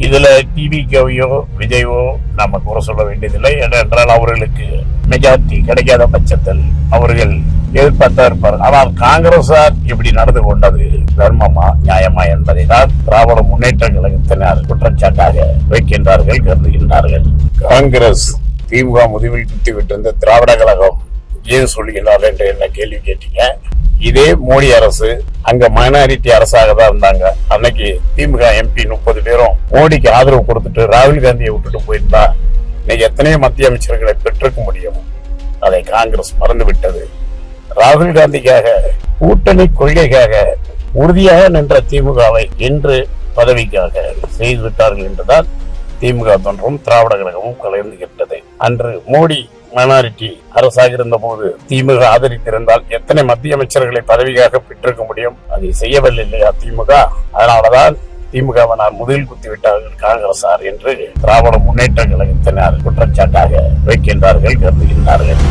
இதுல டிவிகேவையோ விஜயோ நாம குறை சொல்ல வேண்டியதில்லை. ஏனென்றால் அவர்களுக்கு மெஜாரிட்டி கிடைக்காத பட்சத்தில் அவர்கள் எதிர்பார்த்தா இருப்பார். ஆனால் காங்கிரசார் இப்படி நடந்து கொண்டது தர்மமா நியாயமா என்பதை தான் திராவிட முன்னேற்ற கழகத்தினர் குற்றச்சாட்டாக வைக்கின்றார்கள், கருதுகின்றார்கள். காங்கிரஸ் திமுக முதுகில் குத்தி விட்டிருந்த திராவிட கழகம் ஏன் சொல்லுகிறார்கள் என்று என்ன கேள்வி கேட்டீங்க. இதே மோடி அரசு அங்க மைனாரிட்டி அரசாக தான் இருந்தாங்க. அன்னைக்கு திமுக எம்பி 30 பேரும் மோடிக்கு ஆதரவு கொடுத்துட்டு ராகுல் காந்தியை விட்டுட்டு போயிருந்தா இன்னைக்கு எத்தனையோ மத்திய அமைச்சர்களை பெற்றிருக்க முடியும். அதை காங்கிரஸ் மறந்து விட்டது. ராகுல் காந்திக்காக கூட்டணி கொள்கைக்காக உறுதியாக நின்ற திமுகவை இன்று பதவிக்காக செய்து விட்டார்கள் என்றுதான் திமுக தோன்றும் திராவிட கழகமும் கலந்துகிட்டது. அன்று மோடி மைனாரிட்டி அரசாக இருந்த போது திமுக ஆதரித்திருந்தால் எத்தனை மத்திய அமைச்சர்களை பதவியாக பெற்றிருக்க முடியும். அதை செய்யவில்லை இல்லையா திமுக. அதனாலதான் திமுகவை நான் முதலில் குத்திவிட்டார்கள் காங்கிரசார் என்று திராவிட முன்னேற்ற கழகத்தினர் குற்றச்சாட்டாக வைக்கின்றார்கள், கருதுகின்றார்கள்.